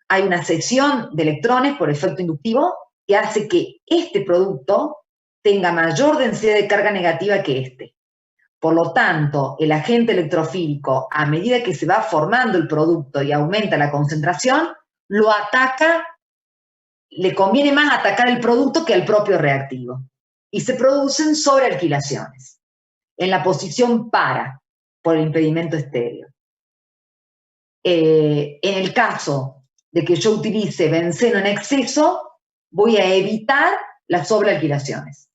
hay una cesión de electrones por efecto inductivo que hace que este producto tenga mayor densidad de carga negativa que este. Por lo tanto, el agente electrofílico, a medida que se va formando el producto y aumenta la concentración, lo ataca, le conviene más atacar el producto que al propio reactivo. Y se producen sobrealquilaciones en la posición para, por el impedimento estéreo. En el caso de que yo utilice benceno en exceso, voy a evitar las sobrealquilaciones.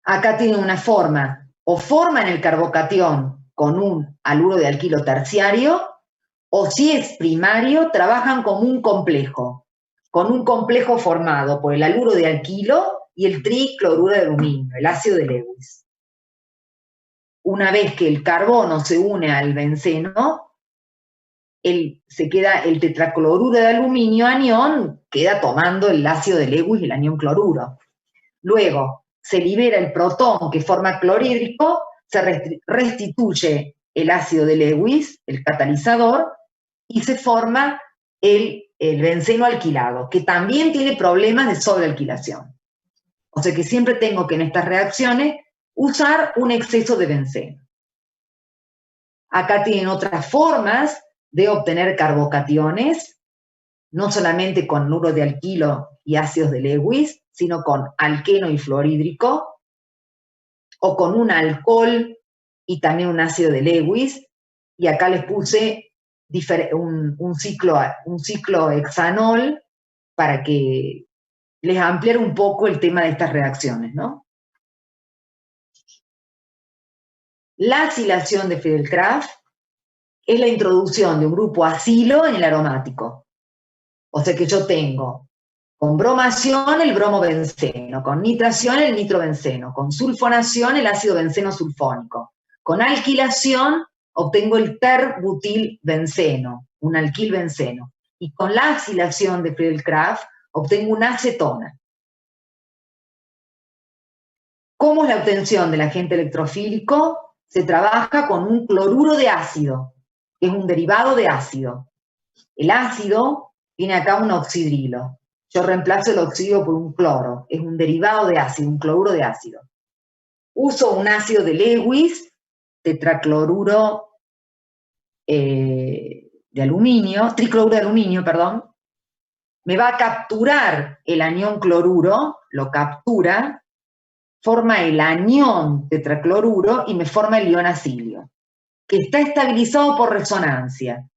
Acá tiene una forma, o forman el carbocatión con un haluro de alquilo terciario, o si es primario, trabajan como un complejo, con un complejo formado por el haluro de alquilo y el tricloruro de aluminio, el ácido de Lewis. Una vez que el carbono se une al benceno, se queda el tetracloruro de aluminio anión, queda tomando el ácido de Lewis y el anión cloruro. Luego se libera el protón que forma clorhídrico, se restituye el ácido de Lewis, el catalizador, y se forma el benceno alquilado, que también tiene problemas de sobrealquilación. O sea que siempre tengo que en estas reacciones usar un exceso de benceno. Acá tienen otras formas de obtener carbocationes, no solamente con haluro de alquilo y ácidos de Lewis, sino con alqueno y fluorhídrico, o con un alcohol y también un ácido de Lewis, y acá les puse un ciclo hexanol para que les ampliara un poco el tema de estas reacciones, ¿no? La acilación de Friedel-Crafts es la introducción de un grupo acilo en el aromático. O sea que yo tengo con bromación el bromobenceno, con nitración el nitrobenceno, con sulfonación el ácido benceno sulfónico, con alquilación obtengo el terbutilbenceno, un alquilbenceno, y con la acilación de Friedel-Crafts obtengo una acetona. ¿Cómo es la obtención del agente electrofílico? Se trabaja con un cloruro de ácido, que es un derivado de ácido. El ácido tiene acá un oxidrilo. Yo reemplazo el oxígeno por un cloro, es un derivado de ácido, un cloruro de ácido. Uso un ácido de Lewis, tetracloruro de aluminio, tricloruro de aluminio, perdón. Me va a capturar el anión cloruro, lo captura, forma el anión tetracloruro y me forma el ion acilio, que está estabilizado por resonancia,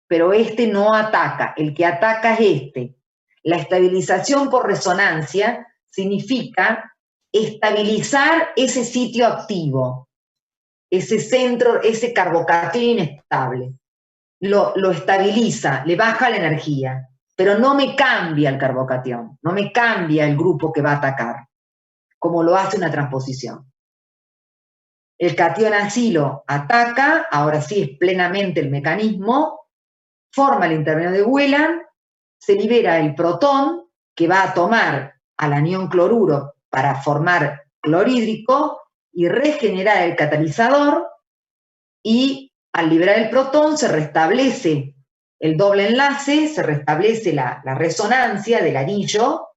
pero este no ataca, el que ataca es este. La estabilización por resonancia significa estabilizar ese sitio activo, ese centro, ese carbocatión inestable. Lo estabiliza, le baja la energía, pero no me cambia el carbocatión, no me cambia el grupo que va a atacar, como lo hace una transposición. El catión acilo ataca, ahora sí es plenamente el mecanismo, forma el intervenio de Wheeler, se libera el protón que va a tomar al anión cloruro para formar clorhídrico y regenerar el catalizador, y al liberar el protón se restablece el doble enlace, se restablece la resonancia del anillo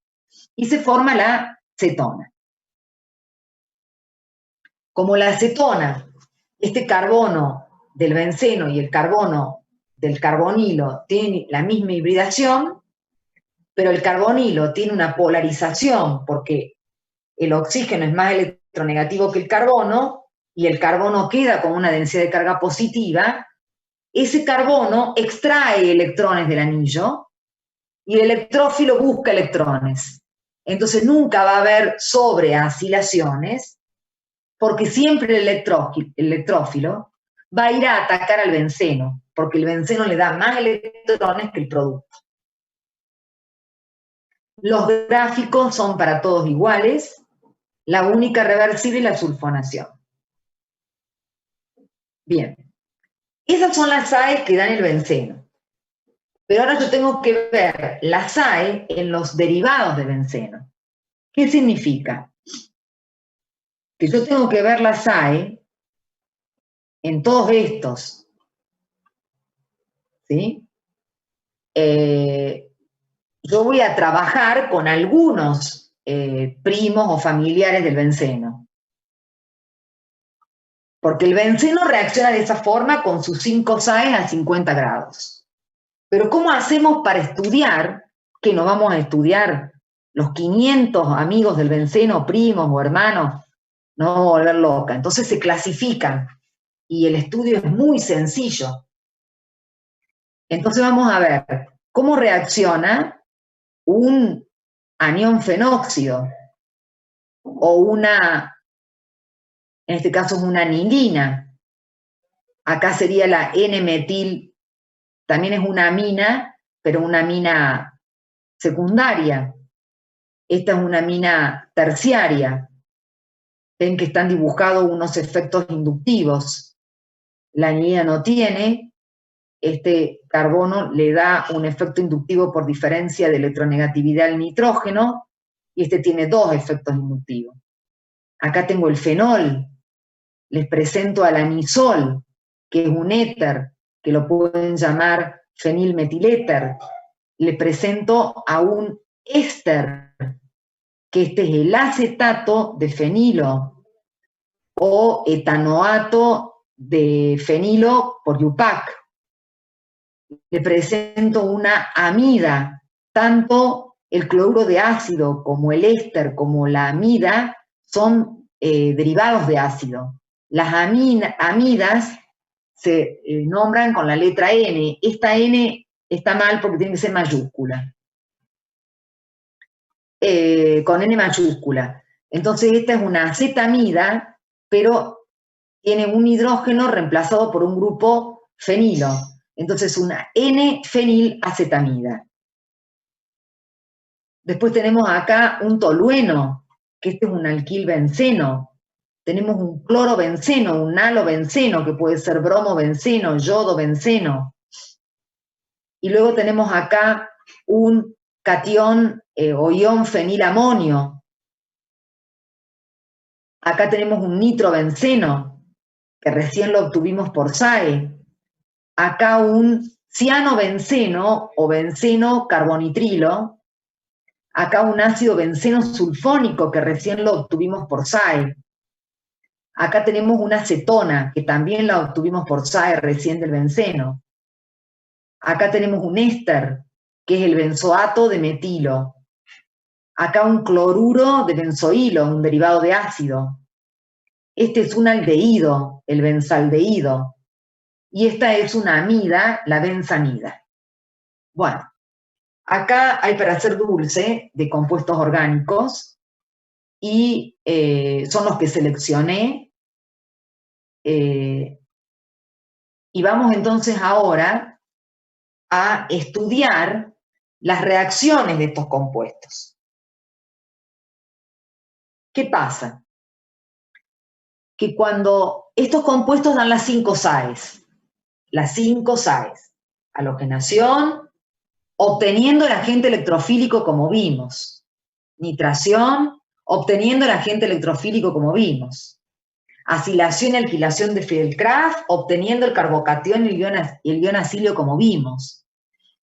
y se forma la cetona. Como la acetona, este carbono del benceno y el carbono del carbonilo tienen la misma hibridación, pero el carbonilo tiene una polarización porque el oxígeno es más electronegativo que el carbono y el carbono queda con una densidad de carga positiva, ese carbono extrae electrones del anillo y el electrófilo busca electrones. Entonces nunca va a haber sobreacilaciones porque siempre el electrófilo va a ir a atacar al benceno, porque el benceno le da más electrones que el producto. Los gráficos son para todos iguales, la única reversible es la sulfonación. Bien, esas son las SAE que dan el benceno. Pero ahora yo tengo que ver la SAE en los derivados de benceno. ¿Qué significa? Que yo tengo que ver la SAE en todos estos ¿sí? Yo voy a trabajar con algunos primos o familiares del benceno. Porque el benceno reacciona de esa forma con sus 5 SAEs a 50 grados. Pero ¿cómo hacemos para estudiar, que no vamos a estudiar los 500 amigos del benceno, primos o hermanos? Nos vamos a volver loca. Entonces se clasifican y el estudio es muy sencillo. Entonces vamos a ver cómo reacciona un anión fenóxido o una, en este caso es una anilina. Acá sería la N-metil, también es una amina, pero una amina secundaria. Esta es una amina terciaria. Ven que están dibujados unos efectos inductivos. La anilina no tiene, este carbono le da un efecto inductivo por diferencia de electronegatividad al nitrógeno, y este tiene 2 efectos inductivos. Acá tengo el fenol, les presento al anisol, que es un éter, que lo pueden llamar fenilmetiléter. Le presento a un éster, que este es el acetato de fenilo, o etanoato de fenilo por IUPAC. Le presento una amida, tanto el cloruro de ácido como el éster como la amida son derivados de ácido. Las amidas se nombran con la letra N. Esta N está mal porque tiene que ser mayúscula. Con N mayúscula. Entonces esta es una acetamida, pero tiene un hidrógeno reemplazado por un grupo fenilo. Entonces una N-fenilacetamida. Después tenemos acá un tolueno, que este es un alquilbenceno. Tenemos un clorobenceno, un halobenceno, que puede ser bromobenceno, yodobenceno. Y luego tenemos acá un catión o ion fenilamonio. Acá tenemos un nitrobenceno, que recién lo obtuvimos por SAE. Acá un cianobenceno o benceno carbonitrilo. Acá un ácido benceno sulfónico, que recién lo obtuvimos por SAE. Acá tenemos una cetona, que también la obtuvimos por SAE recién del benceno. Acá tenemos un éster, que es el benzoato de metilo. Acá un cloruro de benzoilo, un derivado de ácido. Este es un aldehído, el benzaldehído. Y esta es una amida, la benzamida. Bueno, acá hay para hacer dulce de compuestos orgánicos y son los que seleccioné. Y vamos entonces ahora a estudiar las reacciones de estos compuestos. ¿Qué pasa? Que cuando estos compuestos dan las 5 SAEs, halogenación, obteniendo el agente electrofílico como vimos, nitración, obteniendo el agente electrofílico como vimos, acilación y alquilación de Friedel-Crafts, obteniendo el carbocatión y el ion acilio como vimos,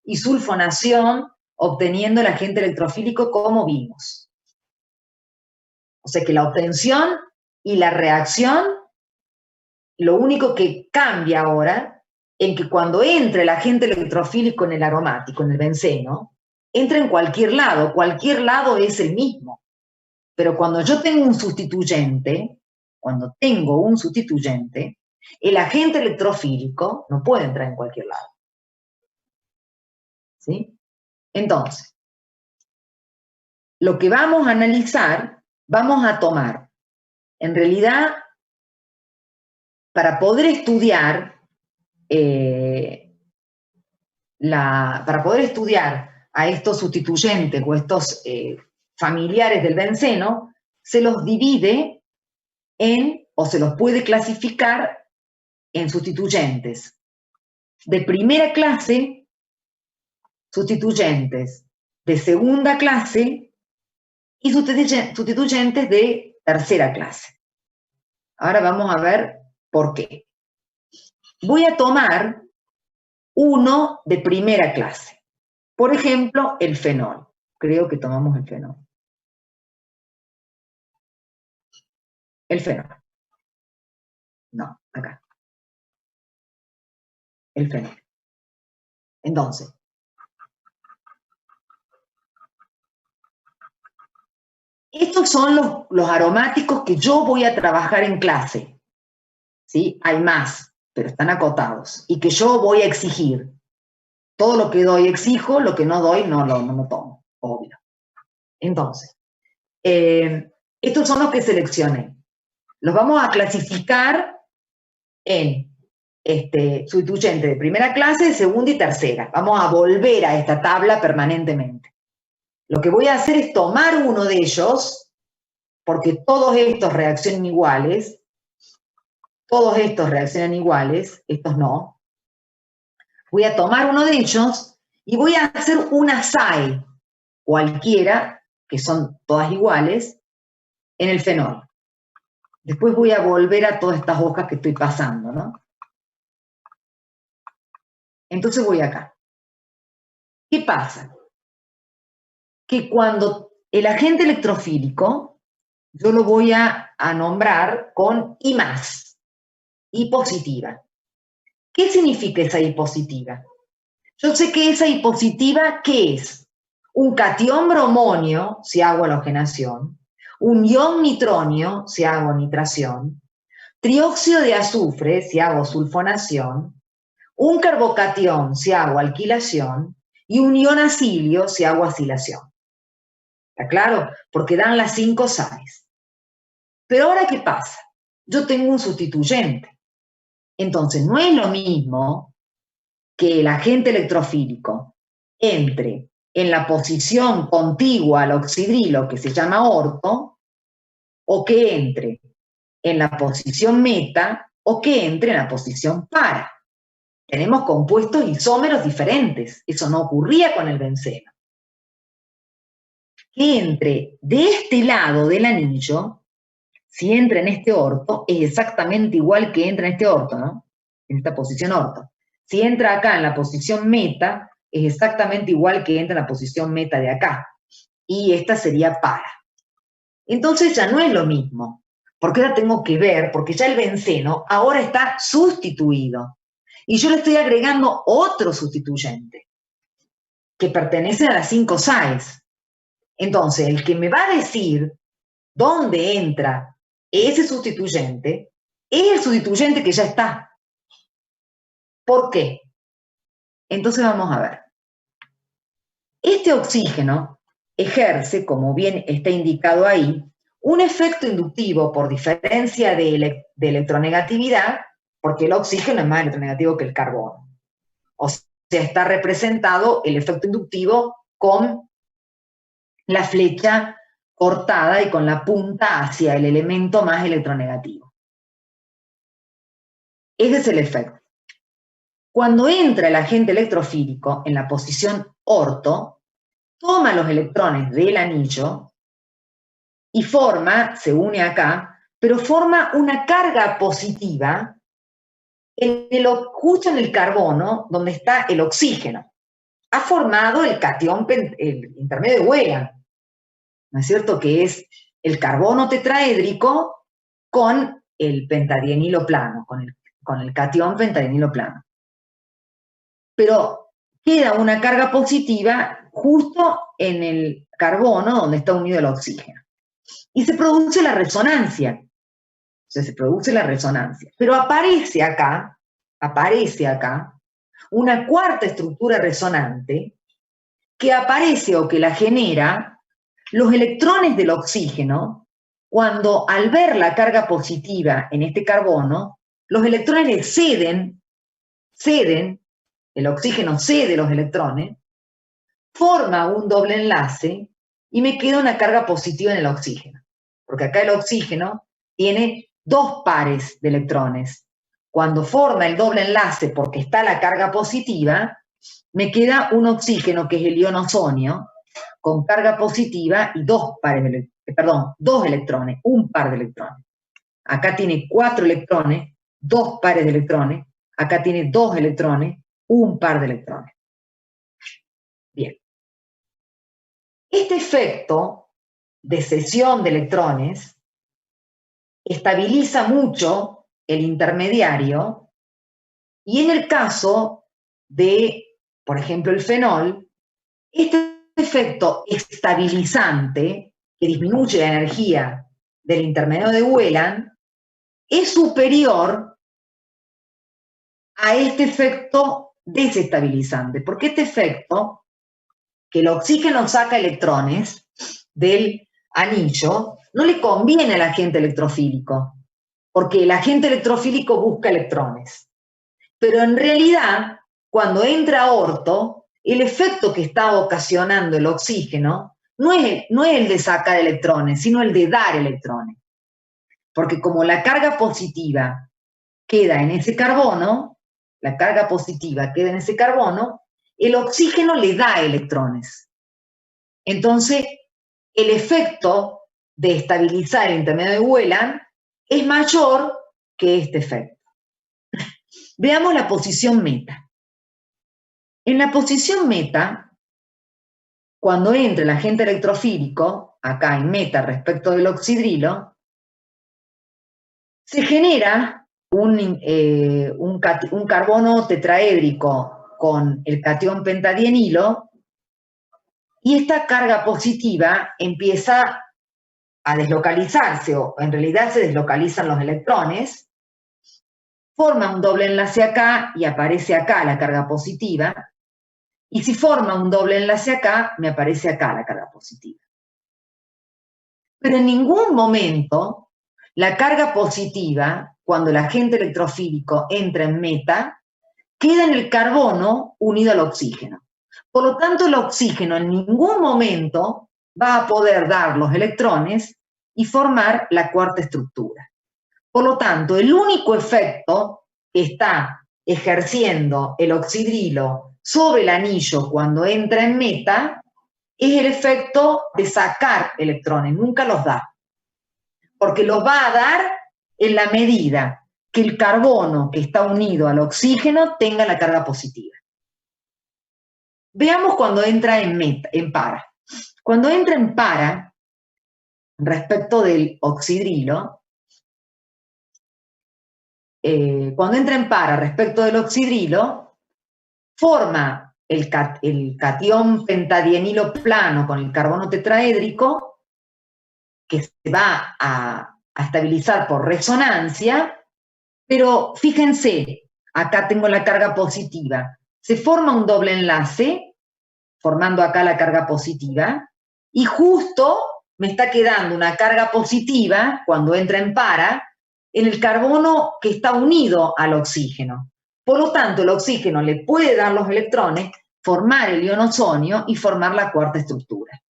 y sulfonación, obteniendo el agente electrofílico como vimos. O sea que la obtención y la reacción, lo único que cambia ahora, en que cuando entra el agente electrofílico en el aromático, en el benceno, entra en cualquier lado es el mismo. Pero cuando yo tengo un sustituyente, el agente electrofílico no puede entrar en cualquier lado. ¿Sí? Entonces, lo que vamos a analizar, vamos a tomar, en realidad, para poder estudiar a estos sustituyentes o estos familiares del benceno, se los divide o se los puede clasificar en sustituyentes de primera clase, sustituyentes de segunda clase y sustituyentes de tercera clase. Ahora vamos a ver por qué. Voy a tomar uno de primera clase. Por ejemplo, el fenol. Creo que tomamos el fenol. El fenol. No, acá. El fenol. Entonces, estos son los aromáticos que yo voy a trabajar en clase. ¿Sí? Hay más, pero están acotados. Y que yo voy a exigir. Todo lo que doy exijo, lo que no doy no lo tomo, obvio. Entonces, estos son los que seleccioné. Los vamos a clasificar en sustituyente de primera clase, de segunda y tercera. Vamos a volver a esta tabla permanentemente. Lo que voy a hacer es tomar uno de ellos, porque todos estos reaccionan iguales, estos no. Voy a tomar uno de ellos y voy a hacer una SAE, cualquiera, que son todas iguales, en el fenol. Después voy a volver a todas estas hojas que estoy pasando, ¿no? Entonces voy acá. ¿Qué pasa? Que cuando el agente electrofílico, yo lo voy a nombrar con I+, I positiva. ¿Qué significa esa I positiva? Yo sé que esa I positiva, ¿qué es? Un catión bromonio, si hago halogenación, un ion nitronio, si hago nitración, trióxido de azufre, si hago sulfonación, un carbocatión, si hago alquilación, y un ion acilio, si hago acilación. ¿Está claro? Porque dan las 5 sales. Pero ahora, ¿qué pasa? Yo tengo un sustituyente. Entonces, no es lo mismo que el agente electrofílico entre en la posición contigua al oxidrilo, que se llama orto, o que entre en la posición meta, o que entre en la posición para. Tenemos compuestos isómeros diferentes. Eso no ocurría con el benceno. Que entre de este lado del anillo, si entra en este orto, es exactamente igual que entra en este orto, ¿no? En esta posición orto. Si entra acá en la posición meta, es exactamente igual que entra en la posición meta de acá. Y esta sería para. Entonces ya no es lo mismo, porque ahora tengo que ver, porque ya el benceno ahora está sustituido. Y yo le estoy agregando otro sustituyente, que pertenece a las 5 SAEs. Entonces, el que me va a decir dónde entra ese sustituyente es el sustituyente que ya está. ¿Por qué? Entonces vamos a ver. Este oxígeno ejerce, como bien está indicado ahí, un efecto inductivo por diferencia de electronegatividad, porque el oxígeno es más electronegativo que el carbono. O sea, está representado el efecto inductivo con la flecha cortada y con la punta hacia el elemento más electronegativo. Ese es el efecto. Cuando entra el agente electrofílico en la posición orto, toma los electrones del anillo y forma, se une acá, pero forma una carga positiva justo en el carbono, donde está el oxígeno. Ha formado el catión, el intermedio de Wheeler, ¿no es cierto? Que es el carbono tetraédrico con el pentadienilo plano, con el catión pentadienilo plano. Pero queda una carga positiva justo en el carbono donde está unido el oxígeno. Y se produce la resonancia. O sea, se produce la resonancia. Pero aparece acá una cuarta estructura resonante que aparece o que la genera los electrones del oxígeno cuando al ver la carga positiva en este carbono, los electrones ceden, el oxígeno cede los electrones, forma un doble enlace y me queda una carga positiva en el oxígeno. Porque acá el oxígeno tiene 2 pares de electrones. Cuando forma el doble enlace porque está la carga positiva, me queda un oxígeno que es el ion osonio, con carga positiva y 2 electrones, un par de electrones. Acá tiene 4 electrones, 2 pares de electrones, acá tiene 2 electrones, un par de electrones. Bien. Este efecto de cesión de electrones estabiliza mucho el intermediario y en el caso de, por ejemplo, el fenol, este efecto estabilizante que disminuye la energía del intermediario de Wheeland es superior a este efecto desestabilizante, porque este efecto, que el oxígeno saca electrones del anillo, no le conviene al agente electrofílico, porque el agente electrofílico busca electrones. Pero en realidad, cuando entra orto, el efecto que está ocasionando el oxígeno no es el de sacar electrones, sino el de dar electrones. Porque como la carga positiva queda en ese carbono, el oxígeno le da electrones. Entonces, el efecto de estabilizar el intermedio de Wheeland es mayor que este efecto. Veamos la posición meta. En la posición meta, cuando entra el agente electrofílico, acá en meta respecto del oxidrilo, se genera un carbono tetraédrico con el catión pentadienilo y esta carga positiva empieza a deslocalizarse, o en realidad se deslocalizan los electrones, forma un doble enlace acá y aparece acá la carga positiva, y si forma un doble enlace acá, me aparece acá la carga positiva. Pero en ningún momento la carga positiva, cuando el agente electrofílico entra en meta, queda en el carbono unido al oxígeno. Por lo tanto, el oxígeno en ningún momento va a poder dar los electrones y formar la cuarta estructura. Por lo tanto, el único efecto que está ejerciendo el oxidrilo sobre el anillo cuando entra en meta es el efecto de sacar electrones, nunca los da, porque los va a dar en la medida que el carbono que está unido al oxígeno tenga la carga positiva. Veamos cuando entra en para. Cuando entra en para, respecto del oxidrilo, forma el catión pentadienilo plano con el carbono tetraédrico, que se va a estabilizar por resonancia, pero fíjense, acá tengo la carga positiva. Se forma un doble enlace, formando acá la carga positiva, y justo me está quedando una carga positiva, cuando entra en para, en el carbono que está unido al oxígeno. Por lo tanto, el oxígeno le puede dar los electrones, formar el ion osonio y formar la cuarta estructura.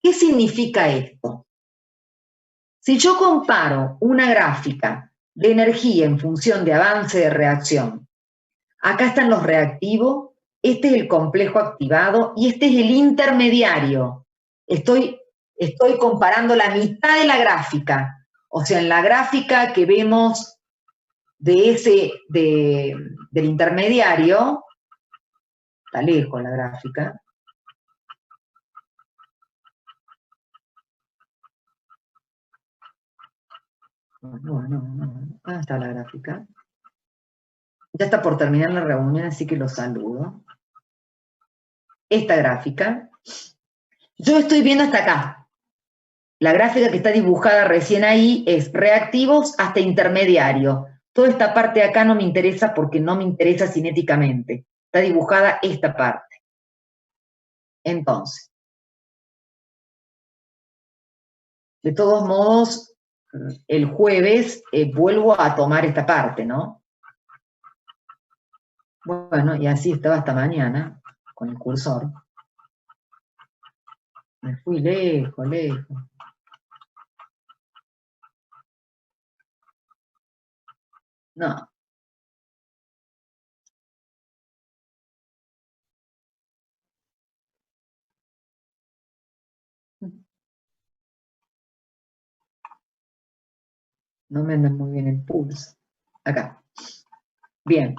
¿Qué significa esto? Si yo comparo una gráfica de energía en función de avance de reacción, acá están los reactivos, este es el complejo activado y este es el intermediario. Estoy comparando la mitad de la gráfica, o sea, en la gráfica que vemos del intermediario, está lejos la gráfica, ¿dónde está la gráfica? Ya está por terminar la reunión, así que los saludo. Esta gráfica, yo estoy viendo hasta acá. La gráfica que está dibujada recién ahí es reactivos hasta intermediario. Toda esta parte de acá no me interesa porque no me interesa cinéticamente. Está dibujada esta parte. Entonces, de todos modos, el jueves vuelvo a tomar esta parte, ¿no? Bueno, y así estaba hasta mañana con el cursor. Me fui lejos, lejos. No. No me anda muy bien el pulso. Acá. Bien.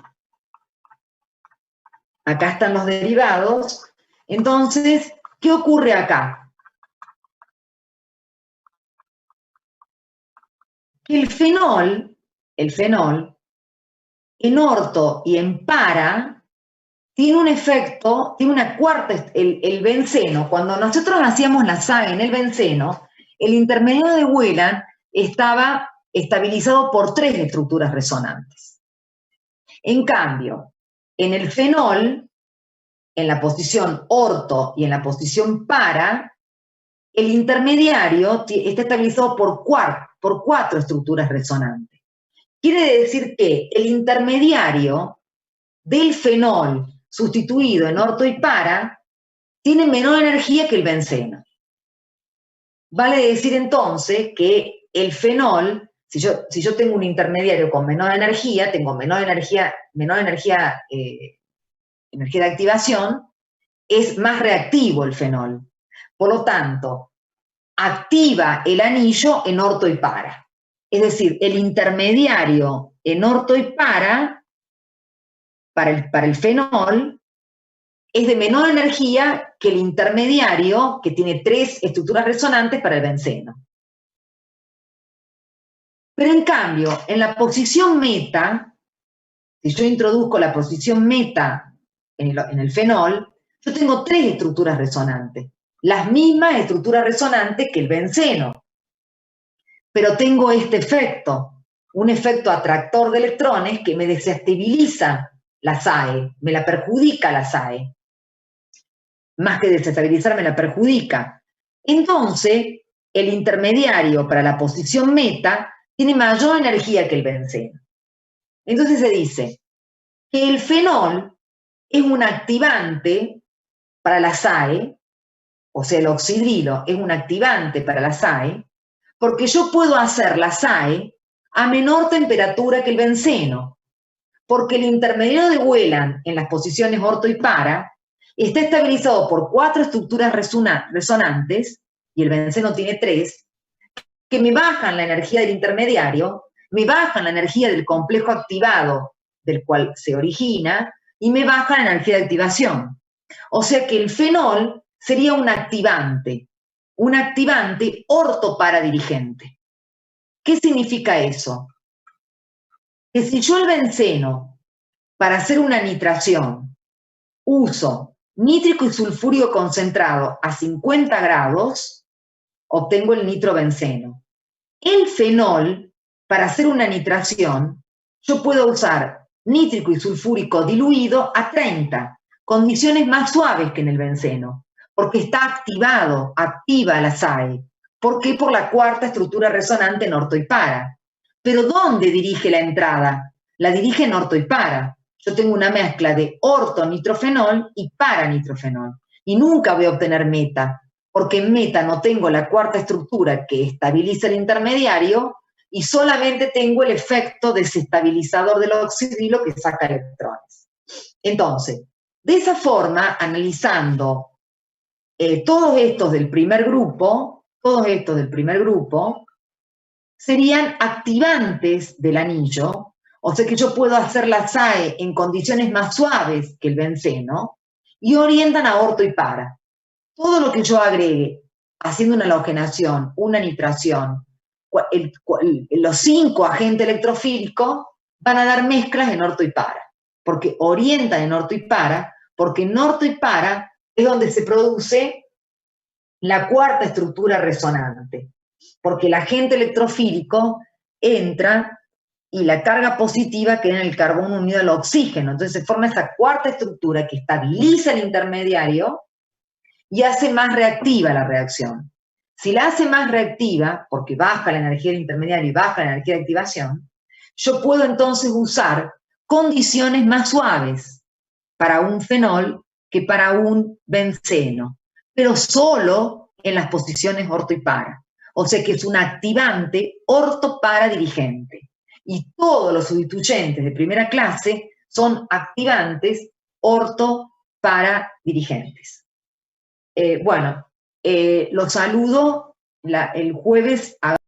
Acá están los derivados. Entonces, ¿qué ocurre acá? Que el fenol, en orto y en para, tiene un efecto, tiene una cuarta, el benceno. Cuando nosotros hacíamos la saga en el benceno, el intermedio de Wheeler estaba estabilizado por 3 estructuras resonantes. En cambio, en el fenol, en la posición orto y en la posición para, el intermediario está estabilizado por 4 estructuras resonantes. Quiere decir que el intermediario del fenol sustituido en orto y para tiene menor energía que el benceno. Vale decir entonces que el fenol, si yo tengo un intermediario con menor energía, tengo menor energía de activación, es más reactivo el fenol. Por lo tanto, activa el anillo en orto y para. Es decir, el intermediario en orto y para el fenol, es de menor energía que el intermediario, que tiene 3 estructuras resonantes para el benceno. Pero en cambio, en la posición meta, si yo introduzco la posición meta en el fenol, yo tengo 3 estructuras resonantes, las mismas estructuras resonantes que el benceno. Pero tengo este efecto, un efecto atractor de electrones que me desestabiliza la SAE, me la perjudica la SAE. Más que desestabilizar, me la perjudica. Entonces, el intermediario para la posición meta tiene mayor energía que el benceno. Entonces se dice que el fenol es un activante para la SAE, o sea, el oxidrilo es un activante para la SAE, porque yo puedo hacer la SAE a menor temperatura que el benceno, porque el intermediario de Wheeler en las posiciones orto y para está estabilizado por 4 estructuras resonantes, y el benceno tiene 3, que me bajan la energía del intermediario, me bajan la energía del complejo activado del cual se origina, y me bajan la energía de activación. O sea que el fenol sería un activante orto-para-dirigente. ¿Qué significa eso? Que si yo el benceno, para hacer una nitración, uso nítrico y sulfúrico concentrado a 50 grados, obtengo el nitrobenceno. El fenol, para hacer una nitración, yo puedo usar nítrico y sulfúrico diluido a 30, condiciones más suaves que en el benceno, porque está activa la SAE. ¿Por qué? Por la 4ª estructura resonante en orto y para. Pero ¿dónde dirige la entrada? La dirige en orto y para. Yo tengo una mezcla de orto-nitrofenol y para-nitrofenol. Y nunca voy a obtener meta, porque en meta no tengo la 4ª estructura que estabiliza el intermediario y solamente tengo el efecto desestabilizador del oxidrilo que saca electrones. Entonces, de esa forma, analizando todos estos del primer grupo, serían activantes del anillo, o sea que yo puedo hacer la SAE en condiciones más suaves que el benceno, y orientan a orto y para. Todo lo que yo agregue, haciendo una halogenación, una nitración, los 5 agentes electrofílicos van a dar mezclas en orto y para, porque orientan en orto y para, porque en orto y para es donde se produce la 4ª estructura resonante, porque el agente electrofílico entra y la carga positiva queda en el carbono unido al oxígeno. Entonces se forma esa 4ª estructura que estabiliza el intermediario y hace más reactiva la reacción. Si la hace más reactiva, porque baja la energía del intermediario y baja la energía de activación, yo puedo entonces usar condiciones más suaves para un fenol que para un benceno, pero solo en las posiciones orto y para. O sea que es un activante orto-para dirigente. Y todos los sustituyentes de primera clase son activantes orto-para dirigentes. Bueno, los saludo el jueves a